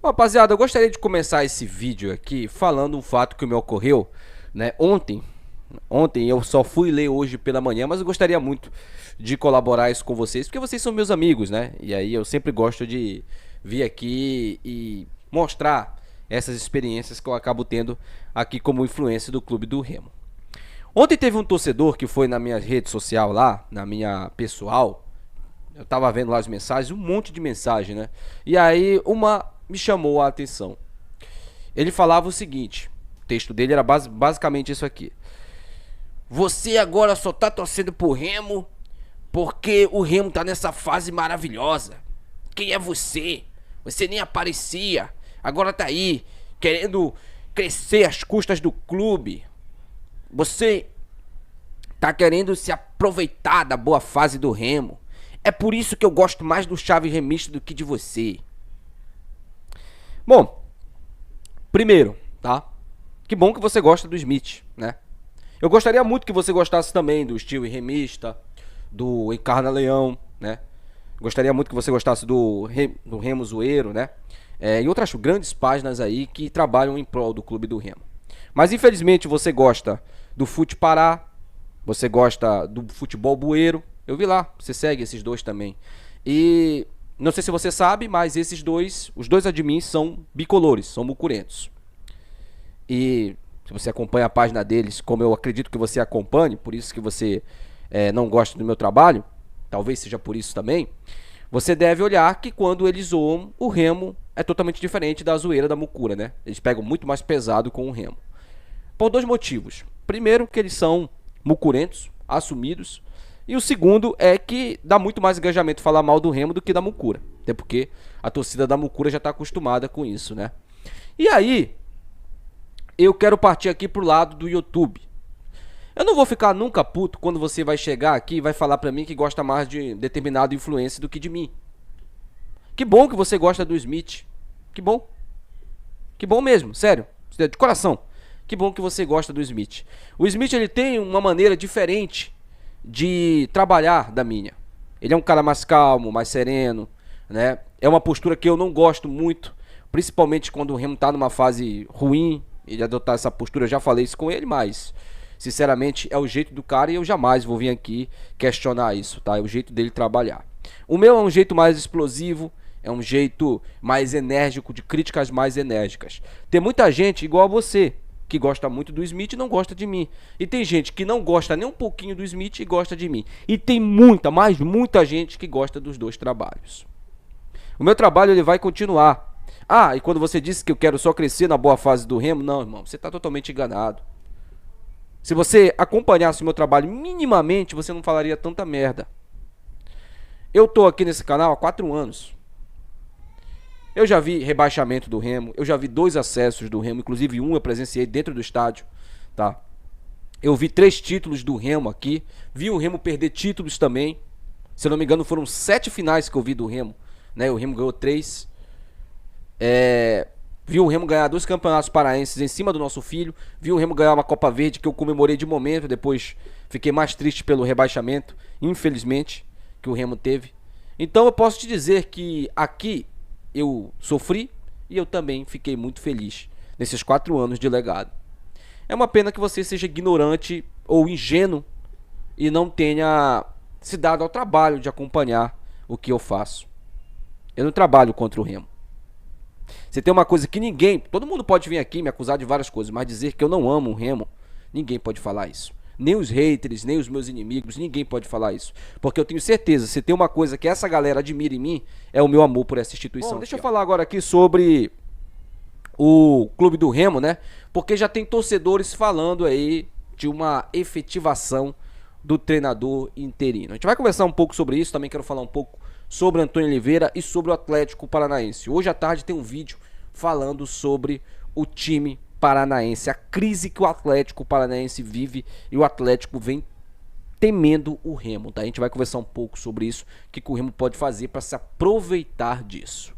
Bom, rapaziada, eu gostaria de começar esse vídeo aqui falando um fato que me ocorreu, né, ontem. Ontem eu só fui ler hoje pela manhã, mas eu gostaria muito de colaborar isso com vocês, porque vocês são meus amigos, né? E aí eu sempre gosto de vir aqui e mostrar essas experiências que eu acabo tendo aqui como influência do Clube do Remo. Ontem teve um torcedor que foi na minha rede social lá, na minha pessoal. Eu tava vendo lá as mensagens, um monte de mensagem, né? E aí uma me chamou a atenção. Ele falava o seguinte, o texto dele era basicamente isso aqui. Você agora só tá torcendo pro Remo porque o Remo tá nessa fase maravilhosa. Quem é você? Você nem aparecia. Agora tá aí, querendo crescer às custas do clube. Você tá querendo se aproveitar da boa fase do Remo. É por isso que eu gosto mais do Chave Remista do que de você. Bom, primeiro, tá? Que bom que você gosta do Smith, né? Eu gostaria muito que você gostasse também do Steel Remista, do Encarna Leão, né? Gostaria muito que você gostasse do Remo Zoeiro, né? E outras grandes páginas aí que trabalham em prol do Clube do Remo. Mas infelizmente você gosta do Fute Pará, você gosta do Futebol Bueiro. Eu vi lá, você segue esses dois também. E não sei se você sabe, mas esses dois, os dois admins são bicolores, são mucurentos. E se você acompanha a página deles, como eu acredito que você acompanhe, por isso que você não gosta do meu trabalho, talvez seja por isso também, você deve olhar que quando eles zoam, o Remo é totalmente diferente da zoeira da mucura, né? Eles pegam muito mais pesado com o Remo. Por dois motivos. Primeiro, que eles são mucurentos, assumidos. E o segundo é que dá muito mais engajamento falar mal do Remo do que da mucura. Até porque a torcida da mucura já está acostumada com isso, né? E aí, eu quero partir aqui pro lado do YouTube. Eu não vou ficar nunca puto quando você vai chegar aqui e vai falar pra mim que gosta mais de determinado influencer do que de mim. Que bom que você gosta do Smith. Que bom. Que bom mesmo, sério. De coração. Que bom que você gosta do Smith. O Smith, ele tem uma maneira diferente de trabalhar da minha. Ele é um cara mais calmo, mais sereno, né? É uma postura que eu não gosto muito, principalmente quando o Remo tá numa fase ruim. Ele adotar essa postura, eu já falei isso com ele, mas sinceramente é o jeito do cara e eu jamais vou vir aqui questionar isso, tá? É o jeito dele trabalhar. O meu é um jeito mais explosivo, é um jeito mais enérgico, de críticas mais enérgicas. Tem muita gente igual a você, que gosta muito do Smith e não gosta de mim. E tem gente que não gosta nem um pouquinho do Smith e gosta de mim. E tem muita, mas muita gente que gosta dos dois trabalhos. O meu trabalho, ele vai continuar. Ah, e quando você disse que eu quero só crescer na boa fase do Remo, não, irmão, você está totalmente enganado. Se você acompanhasse o meu trabalho minimamente, você não falaria tanta merda. Eu tô aqui nesse canal há 4 anos. Eu já vi rebaixamento do Remo, eu já vi 2 acessos do Remo, inclusive um eu presenciei dentro do estádio, tá? Eu vi 3 títulos do Remo aqui, vi o Remo perder títulos também. Se eu não me engano, foram 7 finais que eu vi do Remo, né? O Remo ganhou 3. Vi o Remo ganhar 2 campeonatos paraenses em cima do nosso filho. Vi o Remo ganhar uma Copa Verde que eu comemorei de momento. Depois fiquei mais triste pelo rebaixamento, infelizmente, que o Remo teve. Então eu posso te dizer que aqui eu sofri e eu também fiquei muito feliz nesses 4 anos de legado. É uma pena que você seja ignorante ou ingênuo e não tenha se dado ao trabalho de acompanhar o que eu faço. Eu não trabalho contra o Remo. Você tem uma coisa que ninguém, todo mundo pode vir aqui me acusar de várias coisas, mas dizer que eu não amo o Remo, ninguém pode falar isso. Nem os haters, nem os meus inimigos, ninguém pode falar isso. Porque eu tenho certeza, se tem uma coisa que essa galera admira em mim, é o meu amor por essa instituição. Bom, deixa eu falar agora aqui sobre o Clube do Remo, né? Porque já tem torcedores falando aí de uma efetivação do treinador interino. A gente vai conversar um pouco sobre isso, também quero falar um pouco sobre Antônio Oliveira e sobre o Atlético Paranaense. Hoje à tarde tem um vídeo falando sobre o time paranaense, a crise que o Atlético Paranaense vive e o Atlético vem temendo o Remo, tá? A gente vai conversar um pouco sobre isso, o que o Remo pode fazer para se aproveitar disso.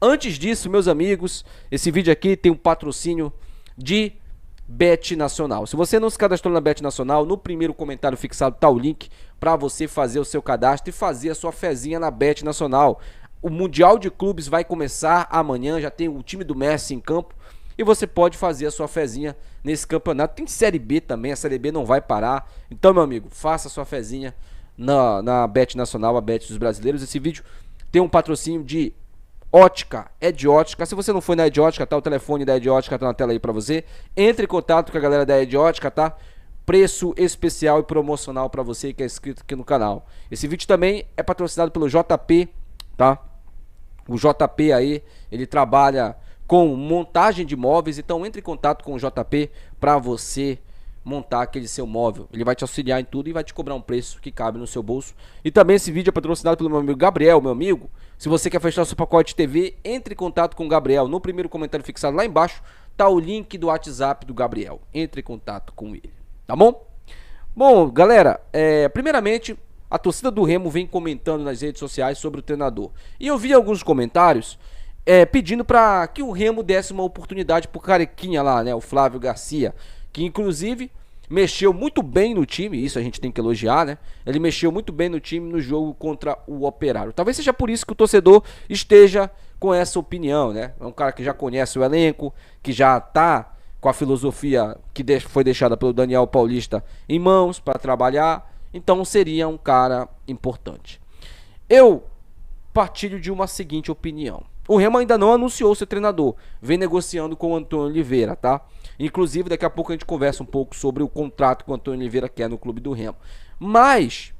Antes disso, meus amigos, esse vídeo aqui tem um patrocínio de Bet Nacional. Se você não se cadastrou na Bet Nacional, no primeiro comentário fixado está o link para você fazer o seu cadastro e fazer a sua fezinha na Bet Nacional. O Mundial de Clubes vai começar amanhã, já tem o time do Messi em campo e você pode fazer a sua fezinha nesse campeonato. Tem Série B também, a Série B não vai parar. Então, meu amigo, faça a sua fezinha na Bet Nacional, a Bet dos brasileiros. Esse vídeo tem um patrocínio de Ótica, Ed Ótica. Se você não foi na Ed Ótica, tá? O telefone da Ed Ótica tá na tela aí pra você. Entre em contato com a galera da Ed Ótica, tá? Preço especial e promocional pra você que é inscrito aqui no canal. Esse vídeo também é patrocinado pelo JP, tá? O JP aí, ele trabalha com montagem de móveis, então entre em contato com o JP para você montar aquele seu móvel. Ele vai te auxiliar em tudo e vai te cobrar um preço que cabe no seu bolso. E também esse vídeo é patrocinado pelo meu amigo Gabriel, meu amigo. Se você quer fechar o seu pacote TV, entre em contato com o Gabriel. No primeiro comentário fixado lá embaixo tá o link do WhatsApp do Gabriel. Entre em contato com ele, tá bom? Bom, galera, primeiramente, a torcida do Remo vem comentando nas redes sociais sobre o treinador. E eu vi alguns comentários pedindo para que o Remo desse uma oportunidade pro carequinha lá, né? O Flávio Garcia, que inclusive mexeu muito bem no time, isso a gente tem que elogiar, né? Ele mexeu muito bem no time no jogo contra o Operário. Talvez seja por isso que o torcedor esteja com essa opinião, né? É um cara que já conhece o elenco, que já tá com a filosofia que foi deixada pelo Daniel Paulista em mãos para trabalhar. Então seria um cara importante. Eu partilho de uma seguinte opinião. O Remo ainda não anunciou seu treinador. Vem negociando com o Antônio Oliveira, tá? Inclusive, daqui a pouco a gente conversa um pouco sobre o contrato que o Antônio Oliveira quer no clube do Remo. Mas,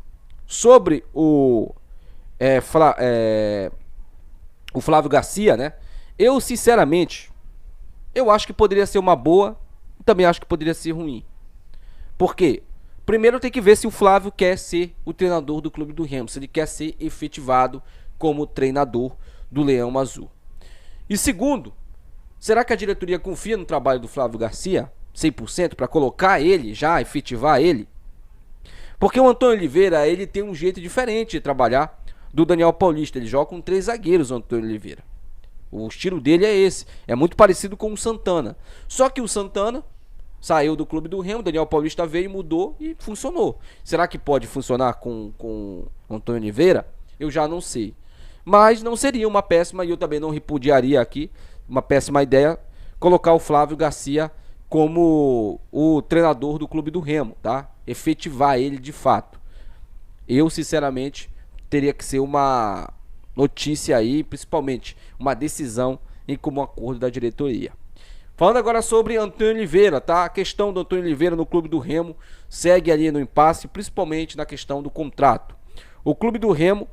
sobre o Flávio Garcia, né? Eu, sinceramente, eu acho que poderia ser uma boa. Também acho que poderia ser ruim. Por quê? Primeiro tem que ver se o Flávio quer ser o treinador do clube do Remo, se ele quer ser efetivado como treinador do Leão Azul. E segundo, será que a diretoria confia no trabalho do Flávio Garcia 100% para colocar ele já, efetivar ele? Porque o Antônio Oliveira, ele tem um jeito diferente de trabalhar do Daniel Paulista. Ele joga com 3 zagueiros, o Antônio Oliveira. O estilo dele é esse, é muito parecido com o Santana. Só que o Santana saiu do clube do Remo, Daniel Paulista veio, mudou e funcionou. Será que pode funcionar com o Antônio Oliveira? Eu já não sei. Mas não seria uma péssima, e eu também não repudiaria aqui, uma péssima ideia, colocar o Flávio Garcia como o treinador do clube do Remo, tá? Efetivar ele de fato. Eu, sinceramente, teria que ser uma notícia aí, principalmente uma decisão em comum acordo da diretoria. Falando agora sobre Antônio Oliveira, tá? A questão do Antônio Oliveira no clube do Remo segue ali no impasse, principalmente na questão do contrato. O clube do Remo,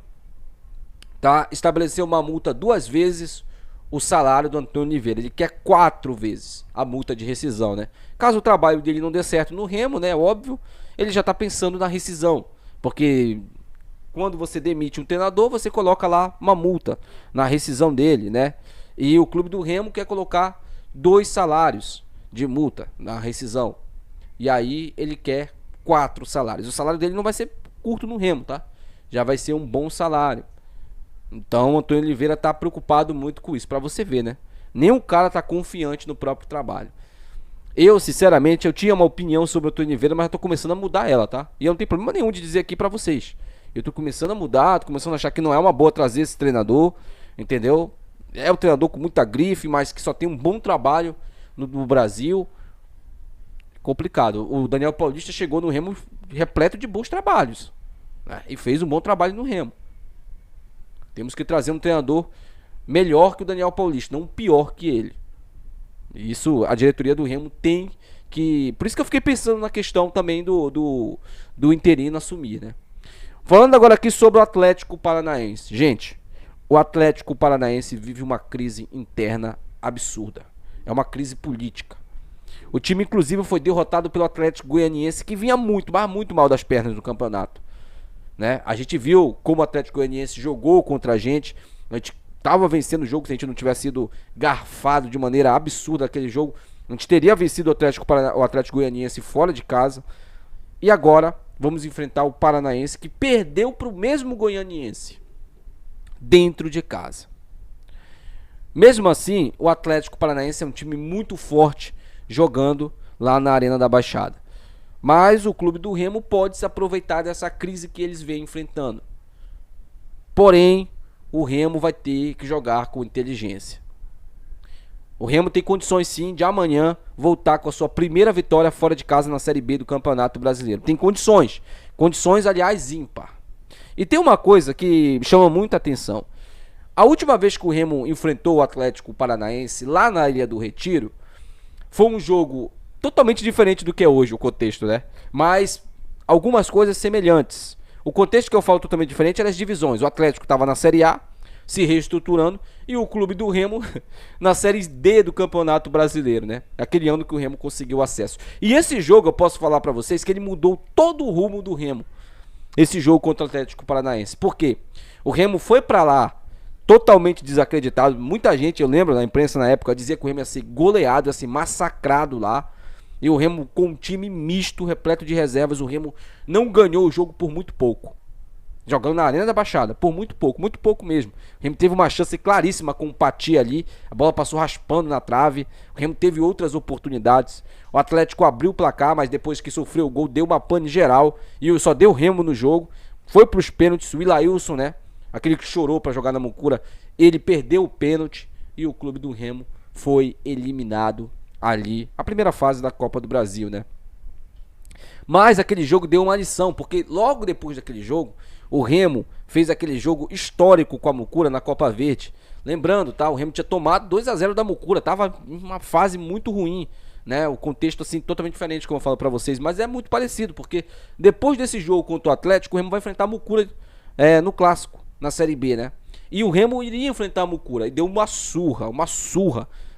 tá, estabeleceu uma multa 2 vezes o salário do Antônio Oliveira. Ele quer 4 vezes a multa de rescisão, né? Caso o trabalho dele não dê certo no Remo, né? Óbvio, ele já tá pensando na rescisão. Porque quando você demite um treinador, você coloca lá uma multa na rescisão dele, né? E o clube do Remo quer colocar 2 salários de multa na rescisão. E aí ele quer 4 salários. O salário dele não vai ser curto no Remo, tá? Já vai ser um bom salário. Então o Antônio Oliveira tá preocupado muito com isso, pra você ver, né? Nenhum cara tá confiante no próprio trabalho. Eu, sinceramente, eu tinha uma opinião sobre o Antônio Oliveira, mas eu tô começando a mudar ela, tá? E eu não tenho problema nenhum de dizer aqui pra vocês. Eu tô começando a mudar, tô começando a achar que não é uma boa trazer esse treinador, entendeu? É um treinador com muita grife, mas que só tem um bom trabalho no Brasil. Complicado. O Daniel Paulista chegou no Remo repleto de bons trabalhos, né? E fez um bom trabalho no Remo. Temos que trazer um treinador melhor que o Daniel Paulista, não pior que ele. Isso a diretoria do Remo tem que... Por isso que eu fiquei pensando na questão também do interino assumir, né? Falando agora aqui sobre o Atlético Paranaense. Gente, o Atlético Paranaense vive uma crise interna absurda. É uma crise política. O time, inclusive, foi derrotado pelo Atlético Goianiense, que vinha muito, mas muito mal das pernas no campeonato, né? A gente viu como o Atlético Goianiense jogou contra a gente tava vencendo o jogo. Se a gente não tivesse sido garfado de maneira absurda aquele jogo, a gente teria vencido o Atlético Goianiense fora de casa. E agora vamos enfrentar o Paranaense, que perdeu para o mesmo Goianiense dentro de casa. Mesmo assim, o Atlético Paranaense é um time muito forte jogando lá na Arena da Baixada. Mas o clube do Remo pode se aproveitar dessa crise que eles vêm enfrentando. Porém, o Remo vai ter que jogar com inteligência. O Remo tem condições sim de amanhã voltar com a sua primeira vitória fora de casa na Série B do Campeonato Brasileiro. Tem condições. Condições, aliás, ímpar. E tem uma coisa que chama muita atenção. A última vez que o Remo enfrentou o Atlético Paranaense lá na Ilha do Retiro, foi um jogo totalmente diferente do que é hoje o contexto, né? Mas algumas coisas semelhantes. O contexto que eu falo totalmente diferente era as divisões. O Atlético estava na Série A, se reestruturando, e o clube do Remo na Série D do Campeonato Brasileiro, né? Aquele ano que o Remo conseguiu acesso. E esse jogo, eu posso falar pra vocês que ele mudou todo o rumo do Remo. Esse jogo contra o Atlético Paranaense. Por quê? O Remo foi pra lá totalmente desacreditado. Muita gente, eu lembro na imprensa na época, dizia que o Remo ia ser goleado, ia ser massacrado lá. E o Remo com um time misto, repleto de reservas. O Remo não ganhou o jogo por muito pouco. Jogando na Arena da Baixada, por muito pouco mesmo. O Remo teve uma chance claríssima com o Pati ali, a bola passou raspando na trave. O Remo teve outras oportunidades. O Atlético abriu o placar, mas depois que sofreu o gol, deu uma pane geral e só deu Remo no jogo. Foi pros pênaltis, o Ilailson, né? Aquele que chorou para jogar na Mucura, ele perdeu o pênalti e o clube do Remo foi eliminado ali, a primeira fase da Copa do Brasil, né? Mas aquele jogo deu uma lição, porque logo depois daquele jogo, o Remo fez aquele jogo histórico com a Mucura na Copa Verde. Lembrando, tá? O Remo tinha tomado 2-0 da Mucura, tava em uma fase muito ruim, né? O contexto assim totalmente diferente, como eu falo pra vocês, mas é muito parecido, porque depois desse jogo contra o Atlético, o Remo vai enfrentar a Mucura no clássico, na Série B, né? E o Remo iria enfrentar a Mucura e deu uma surra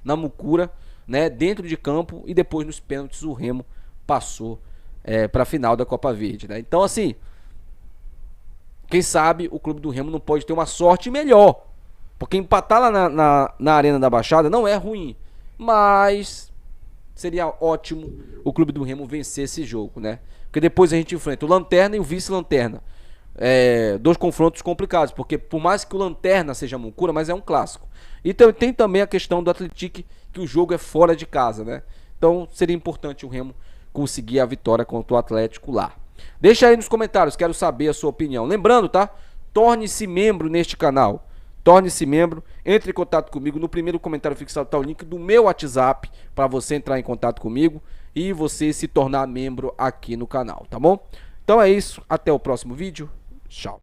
na Mucura, né? Dentro de campo, e depois nos pênaltis o Remo passou pra final da Copa Verde, né? Então assim, quem sabe o clube do Remo não pode ter uma sorte melhor. Porque empatar lá na Arena da Baixada não é ruim. Mas seria ótimo o clube do Remo vencer esse jogo, né? Porque depois a gente enfrenta o Lanterna e o Vice-Lanterna. Dois confrontos complicados. Porque por mais que o Lanterna seja Mucura, mas é um clássico. E tem também a questão do Atlético, que o jogo é fora de casa, né? Então seria importante o Remo conseguir a vitória contra o Atlético lá. Deixa aí nos comentários, quero saber a sua opinião. Lembrando, tá? Torne-se membro neste canal. Torne-se membro, entre em contato comigo. No primeiro comentário fixado está o link do meu WhatsApp para você entrar em contato comigo e você se tornar membro aqui no canal, tá bom? Então é isso, até o próximo vídeo. Tchau.